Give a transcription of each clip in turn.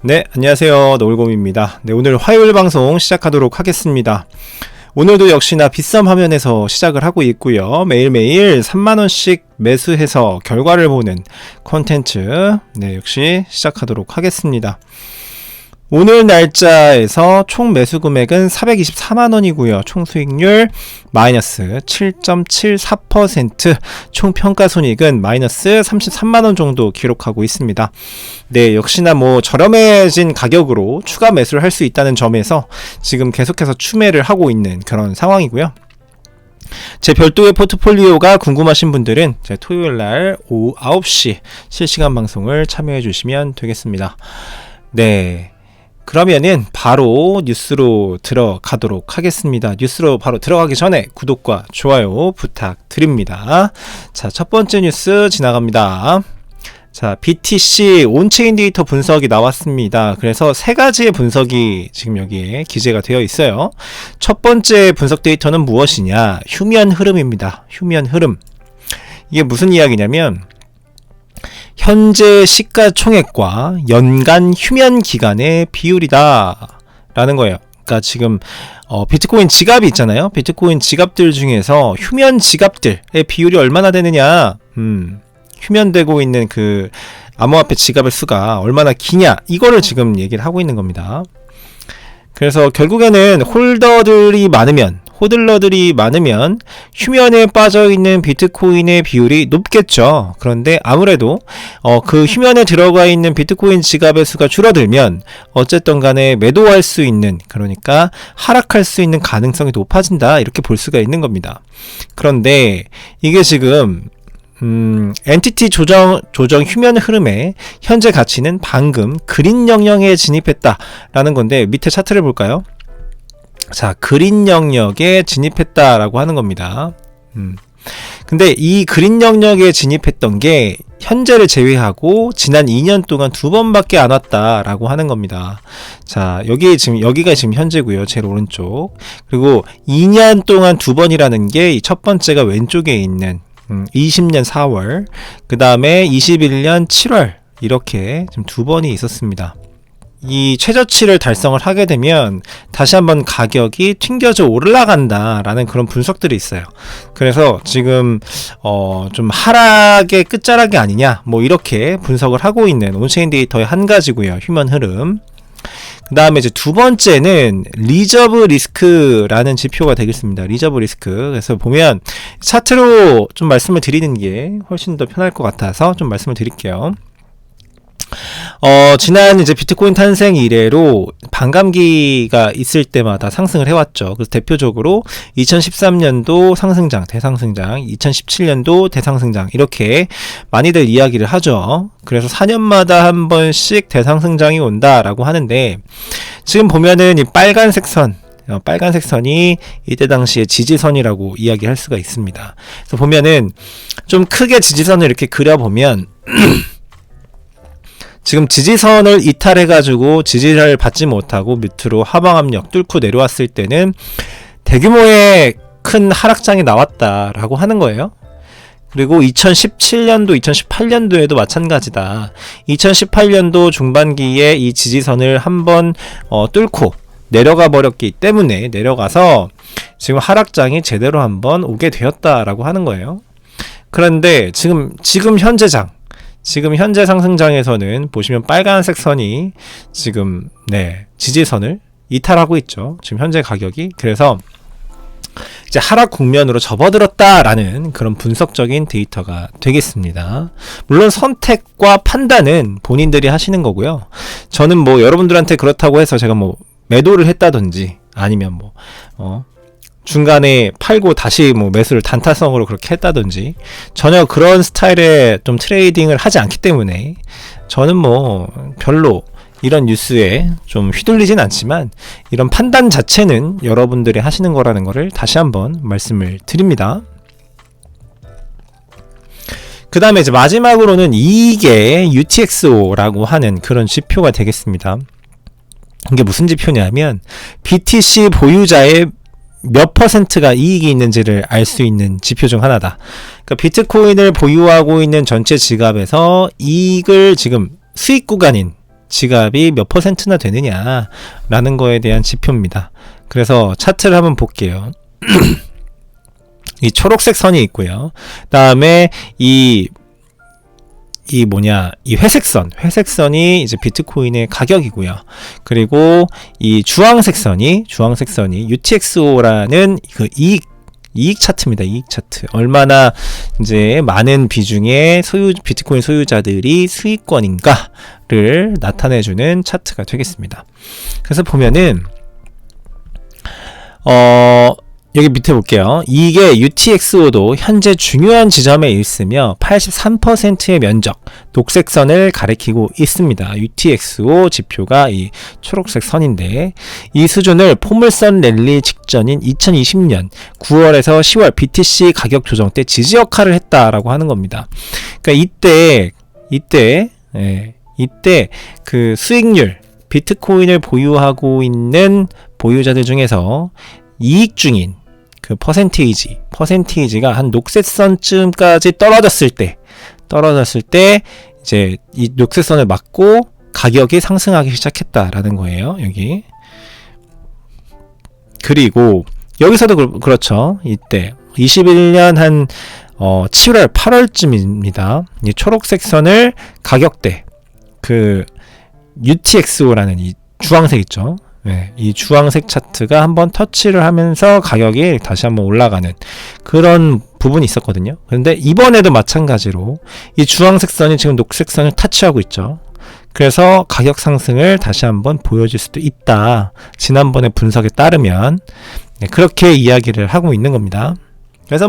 네, 안녕하세요. 노을곰입니다. 네, 오늘 화요일 방송 시작하도록 하겠습니다. 오늘도 역시나 비썸 화면에서 시작을 하고 있고요. 매일매일 3만원씩 매수해서 결과를 보는 콘텐츠, 네, 역시 시작하도록 하겠습니다. 오늘 날짜에서 총 매수 금액은 424만원이고요. 총 수익률 마이너스 7.74%, 총 평가손익은 마이너스 33만원 정도 기록하고 있습니다. 네, 역시나 저렴해진 가격으로 추가 매수를 할 수 있다는 점에서 지금 계속해서 추매를 하고 있는 그런 상황이고요. 제 별도의 포트폴리오가 궁금하신 분들은 제 토요일날 오후 9시 실시간 방송을 참여해 주시면 되겠습니다. 네. 그러면은 바로 뉴스로 들어가도록 하겠습니다. 뉴스로 바로 들어가기 전에 구독과 좋아요 부탁드립니다. 자, 첫 번째 뉴스 지나갑니다. 자, BTC 온체인 데이터 분석이 나왔습니다. 그래서 세 가지의 분석이 지금 여기에 기재가 되어 있어요. 첫 번째 분석 데이터는 무엇이냐? 휴면 흐름입니다. 휴면 흐름. 이게 무슨 이야기냐면 현재 시가총액과 연간 휴면 기간의 비율이다 라는 거예요. 그러니까 지금 비트코인 지갑이 있잖아요. 비트코인 지갑들 중에서 휴면 지갑들의 비율이 얼마나 되느냐, 휴면되고 있는 그 암호화폐 지갑의 수가 얼마나 기냐, 이거를 지금 얘기를 하고 있는 겁니다. 그래서 결국에는 호들러들이 많으면 휴면에 빠져있는 비트코인의 비율이 높겠죠. 그런데 아무래도 그 휴면에 들어가 있는 비트코인 지갑의 수가 줄어들면 어쨌든 간에 매도할 수 있는, 그러니까 하락할 수 있는 가능성이 높아진다, 이렇게 볼 수가 있는 겁니다. 그런데 이게 지금 엔티티 조정 휴면 흐름의 현재 가치는 방금 그린 영역에 진입했다라는 건데, 밑에 차트를 볼까요? 자, 그린 영역에 진입했다라고 하는 겁니다. 근데 이 그린 영역에 진입했던 게 현재를 제외하고 지난 2년 동안 2번밖에 안 왔다라고 하는 겁니다. 자, 여기가 지금 현재고요. 제일 오른쪽. 그리고 2년 동안 2번이라는 게 첫 번째가 왼쪽에 있는 20년 4월, 그 다음에 21년 7월, 이렇게 지금 2번이 있었습니다. 이 최저치를 달성을 하게 되면 다시 한번 가격이 튕겨져 올라간다라는 그런 분석들이 있어요. 그래서 지금 좀 하락의 끝자락이 아니냐, 이렇게 분석을 하고 있는 온체인 데이터의 한 가지고요. 휴면 흐름. 그 다음에 이제 두 번째는 리저브 리스크라는 지표가 되겠습니다. 리저브 리스크. 그래서 보면 차트로 좀 말씀을 드리는 게 훨씬 더 편할 것 같아서 좀 말씀을 드릴게요. 지난 이제 비트코인 탄생 이래로 반감기가 있을 때마다 상승을 해왔죠. 그래서 대표적으로 2013년도 상승장, 대상승장, 2017년도 대상승장, 이렇게 많이들 이야기를 하죠. 그래서 4년마다 한 번씩 대상승장이 온다라고 하는데, 지금 보면은 이 빨간색 선이 이때 당시에 지지선이라고 이야기할 수가 있습니다. 그래서 보면은 좀 크게 지지선을 이렇게 그려보면 지금 지지선을 이탈해가지고 지지를 받지 못하고 밑으로 하방압력 뚫고 내려왔을 때는 대규모의 큰 하락장이 나왔다라고 하는 거예요. 그리고 2017년도, 2018년도에도 마찬가지다. 2018년도 중반기에 이 지지선을 한번 뚫고 내려가 버렸기 때문에 내려가서 지금 하락장이 제대로 한번 오게 되었다라고 하는 거예요. 그런데 지금 현재 상승장에서는 보시면 빨간색 선이 지금 지지선을 이탈하고 있죠. 지금 현재 가격이. 그래서 이제 하락 국면으로 접어들었다라는 그런 분석적인 데이터가 되겠습니다. 물론 선택과 판단은 본인들이 하시는 거고요. 저는 여러분들한테 그렇다고 해서 제가 매도를 했다든지 아니면 중간에 팔고 다시 매수를 단타성으로 그렇게 했다든지 전혀 그런 스타일의 좀 트레이딩을 하지 않기 때문에 저는 별로 이런 뉴스에 좀 휘둘리진 않지만 이런 판단 자체는 여러분들이 하시는 거라는 거를 다시 한번 말씀을 드립니다. 그 다음에 이제 마지막으로는 이게 UTXO라고 하는 그런 지표가 되겠습니다. 이게 무슨 지표냐면 BTC 보유자의 몇 퍼센트가 이익이 있는지를 알 수 있는 지표 중 하나다. 그러니까 비트코인을 보유하고 있는 전체 지갑에서 이익을 지금 수익 구간인 지갑이 몇 퍼센트나 되느냐라는 거에 대한 지표입니다. 그래서 차트를 한번 볼게요. 이 초록색 선이 있고요. 다음에 이 회색선이 이제 비트코인의 가격이고요. 그리고 이 주황색 선이 UTXO라는 그 이익 차트입니다. 이익 차트. 얼마나 이제 많은 비중의 비트코인 소유자들이 수익권인가를 나타내주는 차트가 되겠습니다. 그래서 보면은 여기 밑에 볼게요. 이게 UTXO도 현재 중요한 지점에 있으며 83%의 면적, 녹색선을 가리키고 있습니다. UTXO 지표가 이 초록색 선인데, 이 수준을 포물선 랠리 직전인 2020년 9월에서 10월 BTC 가격 조정 때 지지 역할을 했다라고 하는 겁니다. 그러니까 이때 그 수익률, 비트코인을 보유하고 있는 보유자들 중에서 이익 중인 그 퍼센테이지가 한 녹색선쯤까지 떨어졌을 때 이제 이 녹색선을 맞고 가격이 상승하기 시작했다라는 거예요. 여기. 그리고 여기서도 그렇죠. 이때 21년 한 7월 8월쯤입니다. 이 초록색 선을 가격대 그 UTXO라는 이 주황색 있죠. 네, 이 주황색 차트가 한번 터치를 하면서 가격이 다시 한번 올라가는 그런 부분이 있었거든요. 그런데 이번에도 마찬가지로 이 주황색 선이 지금 녹색 선을 터치하고 있죠. 그래서 가격 상승을 다시 한번 보여줄 수도 있다. 지난번에 분석에 따르면 그렇게 이야기를 하고 있는 겁니다. 그래서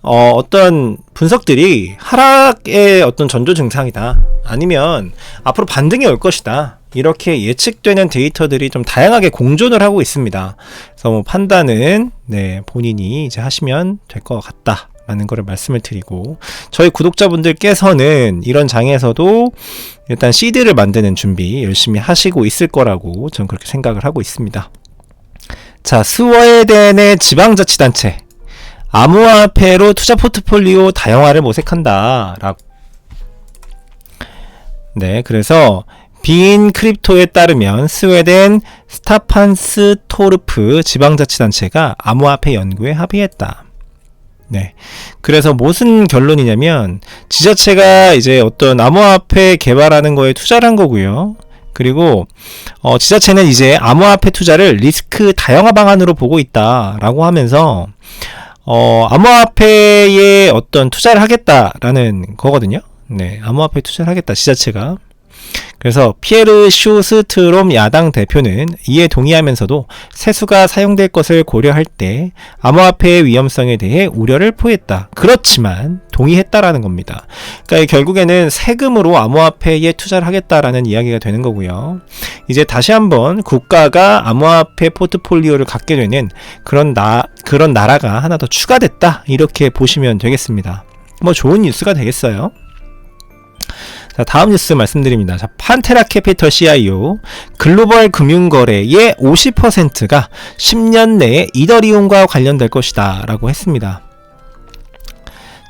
어떤 분석들이 하락의 어떤 전조 증상이다. 아니면 앞으로 반등이 올 것이다. 이렇게 예측되는 데이터들이 좀 다양하게 공존을 하고 있습니다. 그래서 판단은 본인이 이제 하시면 될 것 같다라는 거를 말씀을 드리고, 저희 구독자분들께서는 이런 장에서도 일단 시드를 만드는 준비 열심히 하시고 있을 거라고 저는 그렇게 생각을 하고 있습니다. 자, 스웨덴의 지방자치단체 암호화폐로 투자 포트폴리오 다양화를 모색한다 라고. 그래서 빈 크립토에 따르면 스웨덴 스타판스토르프 지방자치단체가 암호화폐 연구에 합의했다. 그래서 무슨 결론이냐면 지자체가 이제 어떤 암호화폐 개발하는 거에 투자를 한 거고요. 그리고 지자체는 이제 암호화폐 투자를 리스크 다양화 방안으로 보고 있다라고 하면서 암호화폐에 어떤 투자를 하겠다라는 거거든요. 암호화폐 투자를 하겠다, 지자체가. 그래서 피에르 쇼스트롬 야당 대표는 이에 동의하면서도 세수가 사용될 것을 고려할 때 암호화폐의 위험성에 대해 우려를 표했다. 그렇지만 동의했다라는 겁니다. 그러니까 결국에는 세금으로 암호화폐에 투자를 하겠다라는 이야기가 되는 거고요. 이제 다시 한번 국가가 암호화폐 포트폴리오를 갖게 되는 그런 나라가 하나 더 추가됐다. 이렇게 보시면 되겠습니다. 좋은 뉴스가 되겠어요. 자, 다음 뉴스 말씀드립니다. 자, 판테라 캐피털 CIO 글로벌 금융거래의 50%가 10년 내에 이더리움과 관련될 것이다 라고 했습니다.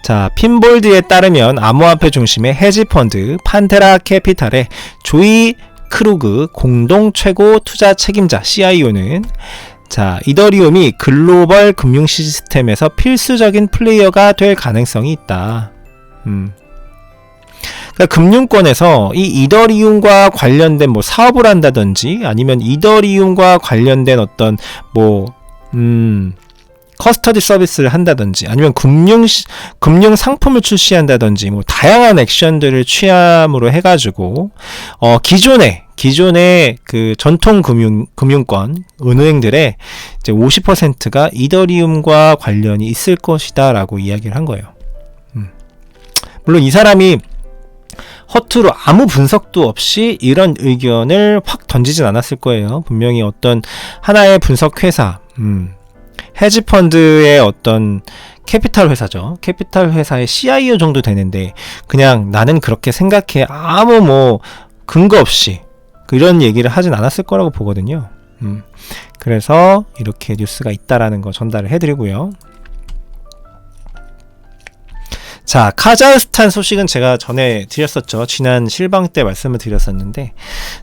자, 핀볼드에 따르면 암호화폐 중심의 헤지펀드 판테라 캐피탈의 조이 크루그 공동 최고 투자 책임자 CIO는 이더리움이 글로벌 금융 시스템에서 필수적인 플레이어가 될 가능성이 있다. 그러니까 금융권에서 이 이더리움과 관련된 사업을 한다든지 아니면 이더리움과 관련된 어떤 커스터디 서비스를 한다든지 아니면 금융 상품을 출시한다든지 다양한 액션들을 취함으로 해가지고 기존의 그 전통 금융권 은행들의 이제 50%가 이더리움과 관련이 있을 것이다라고 이야기를 한 거예요. 물론 이 사람이 허투루 아무 분석도 없이 이런 의견을 확 던지진 않았을 거예요. 분명히 어떤 하나의 분석 회사, 헤지펀드의 어떤 캐피탈 회사죠. 캐피탈 회사의 CIO 정도 되는데 그냥 나는 그렇게 생각해 아무 근거 없이 이런 얘기를 하진 않았을 거라고 보거든요. 그래서 이렇게 뉴스가 있다라는 거 전달을 해드리고요. 자, 카자흐스탄 소식은 제가 전에 드렸었죠. 지난 실방 때 말씀을 드렸었는데,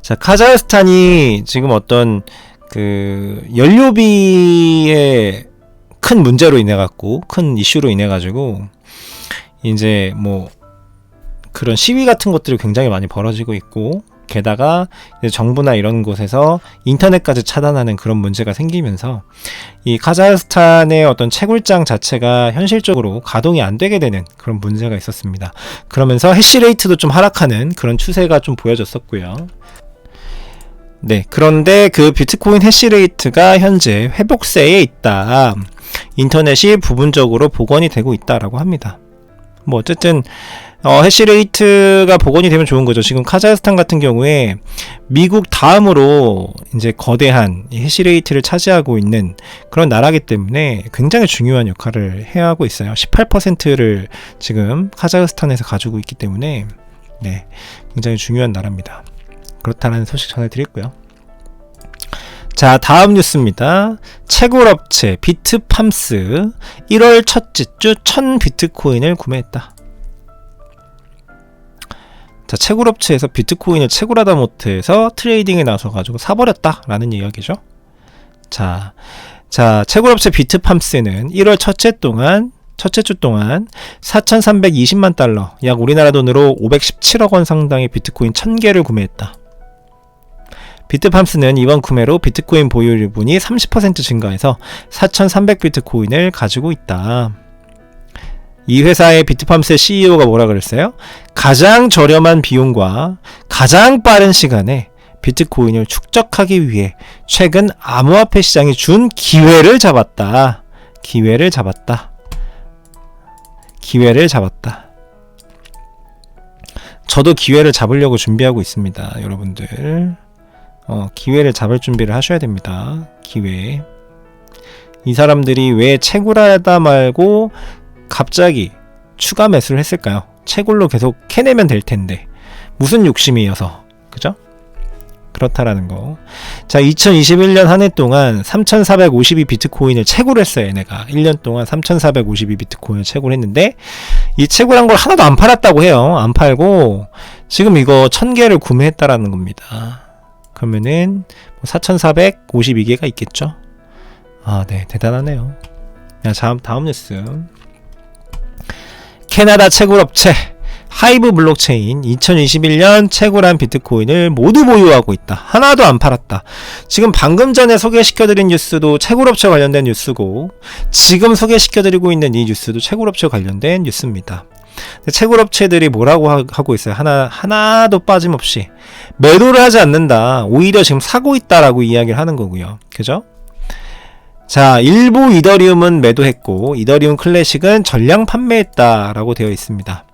자, 카자흐스탄이 지금 어떤 그 연료비의 큰 문제로 인해 갖고, 큰 이슈로 인해 가지고 이제 뭐 그런 시위 같은 것들이 굉장히 많이 벌어지고 있고, 게다가 이제 정부나 이런 곳에서 인터넷까지 차단하는 그런 문제가 생기면서 이 카자흐스탄의 어떤 채굴장 자체가 현실적으로 가동이 안 되게 되는 그런 문제가 있었습니다. 그러면서 해시레이트도 좀 하락하는 그런 추세가 좀 보여졌었고요. 네, 그런데 그 비트코인 해시레이트가 현재 회복세에 있다. 인터넷이 부분적으로 복원이 되고 있다라고 합니다. 뭐 어쨌든 해시레이트가 복원이 되면 좋은 거죠. 지금 카자흐스탄 같은 경우에 미국 다음으로 이제 거대한 해시레이트를 차지하고 있는 그런 나라이기 때문에 굉장히 중요한 역할을 해야 하고 있어요. 18%를 지금 카자흐스탄에서 가지고 있기 때문에 네, 굉장히 중요한 나라입니다. 그렇다는 소식 전해드렸고요. 자, 다음 뉴스입니다. 채굴업체 비트팜스 1월 첫째 주 1000비트코인을 구매했다. 자, 채굴업체에서 비트코인을 채굴하다 못해서 트레이딩에 나서가지고 사버렸다 라는 이야기죠. 자, 채굴업체 비트팜스는 1월 첫째 주 동안 4,320만 달러, 약 우리나라 돈으로 517억 원 상당의 비트코인 1000개를 구매했다. 비트팜스는 이번 구매로 비트코인 보유분이 30% 증가해서 4,300비트코인을 가지고 있다. 이 회사의 비트팜스의 CEO가 뭐라 그랬어요? 가장 저렴한 비용과 가장 빠른 시간에 비트코인을 축적하기 위해 최근 암호화폐 시장이 준 기회를 잡았다. 기회를 잡았다. 저도 기회를 잡으려고 준비하고 있습니다. 여러분들. 기회를 잡을 준비를 하셔야 됩니다. 기회. 이 사람들이 왜 채굴하다 말고 갑자기 추가 매수를 했을까요? 채굴로 계속 캐내면 될 텐데 무슨 욕심이어서, 그죠? 그렇다라는 거. 자, 2021년 한 해 동안 3,452 비트코인을 채굴했어요. 얘네가 1년 동안 3,452 비트코인을 채굴했는데 이 채굴한 걸 하나도 안 팔았다고 해요. 안 팔고 지금 이거 1000개를 구매했다라는 겁니다. 그러면은 4,452개가 있겠죠? 아, 네, 대단하네요. 자, 다음 뉴스. 캐나다 채굴업체 하이브 블록체인 2021년 채굴한 비트코인을 모두 보유하고 있다. 하나도 안 팔았다. 지금 방금 전에 소개시켜드린 뉴스도 채굴업체 관련된 뉴스고, 지금 소개시켜드리고 있는 이 뉴스도 채굴업체 관련된 뉴스입니다. 채굴업체들이 뭐라고 하고 있어요? 하나도 빠짐없이 매도를 하지 않는다. 오히려 지금 사고 있다라고 이야기를 하는 거고요. 그죠? 자, 일부 이더리움은 매도했고 이더리움 클래식은 전량 판매했다라고 되어 있습니다.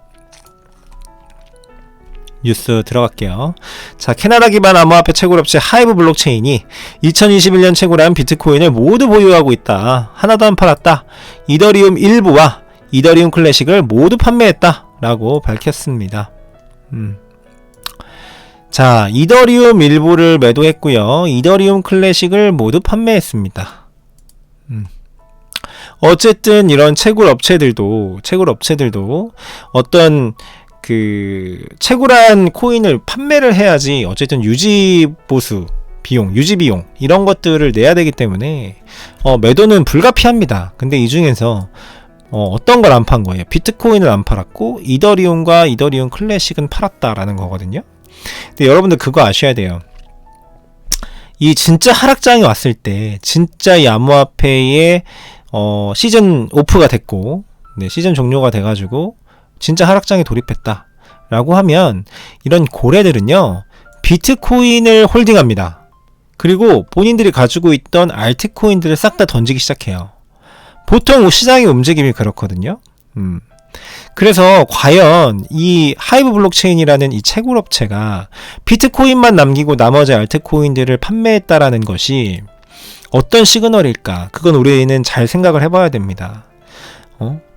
뉴스 들어갈게요. 자, 캐나다 기반 암호화폐 채굴업체 하이브 블록체인이 2021년 채굴한 비트코인을 모두 보유하고 있다. 하나도 안 팔았다. 이더리움 일부와 이더리움 클래식을 모두 판매했다라고 밝혔습니다. 자, 이더리움 일부를 매도했고요. 이더리움 클래식을 모두 판매했습니다. 어쨌든 이런 채굴업체들도 어떤 그 채굴한 코인을 판매를 해야지 어쨌든 유지 비용 이런 것들을 내야 되기 때문에 매도는 불가피합니다. 근데 이 중에서 어떤 걸 안 판 거예요? 비트코인을 안 팔았고 이더리움과 이더리움 클래식은 팔았다라는 거거든요. 근데 여러분들 그거 아셔야 돼요. 이 진짜 하락장이 왔을 때 진짜 이 암호화폐의 시즌 오프가 됐고, 네, 시즌 종료가 돼가지고 진짜 하락장에 돌입했다 라고 하면 이런 고래들은요 비트코인을 홀딩합니다. 그리고 본인들이 가지고 있던 알트코인들을 싹 다 던지기 시작해요. 보통 시장의 움직임이 그렇거든요. 그래서 과연 이 하이브 블록체인이라는 이 채굴업체가 비트코인만 남기고 나머지 알트코인들을 판매했다라는 것이 어떤 시그널일까? 그건 우리는 잘 생각을 해봐야 됩니다.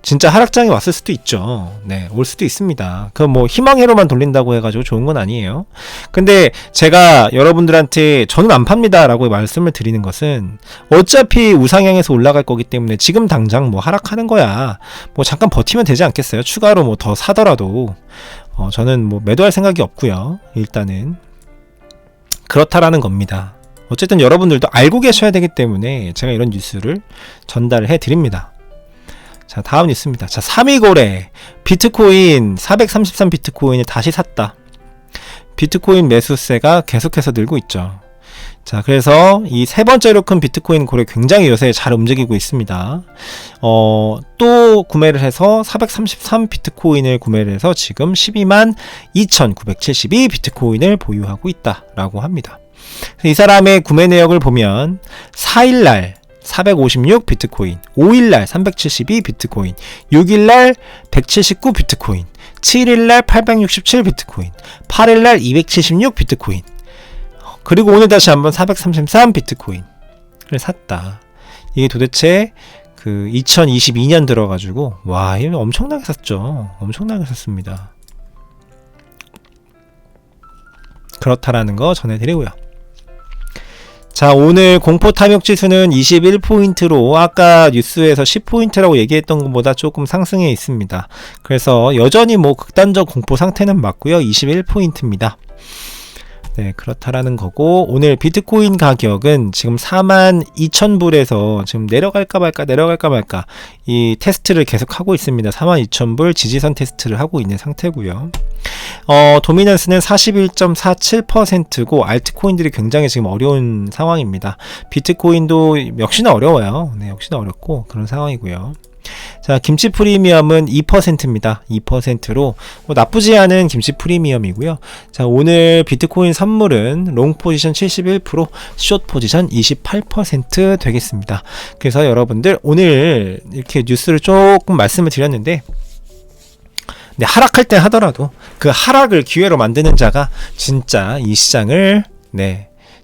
진짜 하락장이 왔을 수도 있죠. 네, 올 수도 있습니다. 그 뭐 희망회로만 돌린다고 해가지고 좋은 건 아니에요. 근데 제가 여러분들한테 저는 안 팝니다 라고 말씀을 드리는 것은 어차피 우상향에서 올라갈 거기 때문에 지금 당장 뭐 하락하는 거야. 뭐 잠깐 버티면 되지 않겠어요? 추가로 뭐 더 사더라도 저는 뭐 매도할 생각이 없고요. 일단은 그렇다라는 겁니다. 어쨌든 여러분들도 알고 계셔야 되기 때문에 제가 이런 뉴스를 전달을 해드립니다. 자, 다음 뉴스입니다. 자, 3위 거래 비트코인 433 비트코인을 다시 샀다. 비트코인 매수세가 계속해서 늘고 있죠. 자, 그래서 이 세 번째로 큰 비트코인 거래 굉장히 요새 잘 움직이고 있습니다. 또 구매를 해서 433 비트코인을 구매를 해서 지금 12만 2,972 비트코인을 보유하고 있다라고 합니다. 이 사람의 구매 내역을 보면 4일날 456 비트코인, 5일날 372 비트코인, 6일날 179 비트코인, 7일날 867 비트코인, 8일날 276 비트코인, 그리고 오늘 다시 한번 433 비트코인을 샀다. 이게 도대체 그 2022년 들어가지고 와, 이거 엄청나게 샀죠. 엄청나게 샀습니다. 그렇다라는 거 전해드리고요. 자, 오늘 공포 탐욕 지수는 21포인트로 아까 뉴스에서 10포인트라고 얘기했던 것보다 조금 상승해 있습니다. 그래서 여전히 뭐 극단적 공포 상태는 맞고요. 21포인트입니다. 네, 그렇다라는 거고, 오늘 비트코인 가격은 지금 42,000불에서 지금 내려갈까 말까 이 테스트를 계속 하고 있습니다. 42,000불 지지선 테스트를 하고 있는 상태고요. 도미넌스는 41.47%고 알트코인들이 굉장히 지금 어려운 상황입니다. 비트코인도 역시나 어려워요. 네, 역시나 어렵고 그런 상황이고요. 자, 김치 프리미엄은 2%입니다. 2%로 뭐 나쁘지 않은 김치 프리미엄이고요. 자, 오늘 비트코인 선물은 롱 포지션 71%, 숏 포지션 28% 되겠습니다. 그래서 여러분들 오늘 이렇게 뉴스를 조금 말씀을 드렸는데, 네, 하락할 때 하더라도 그 하락을 기회로 만드는 자가 진짜 이 시장을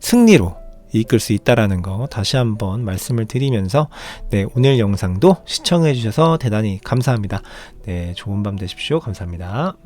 승리로 이끌 수 있다라는 거 다시 한번 말씀을 드리면서, 네, 오늘 영상도 시청해 주셔서 대단히 감사합니다. 네, 좋은 밤 되십시오. 감사합니다.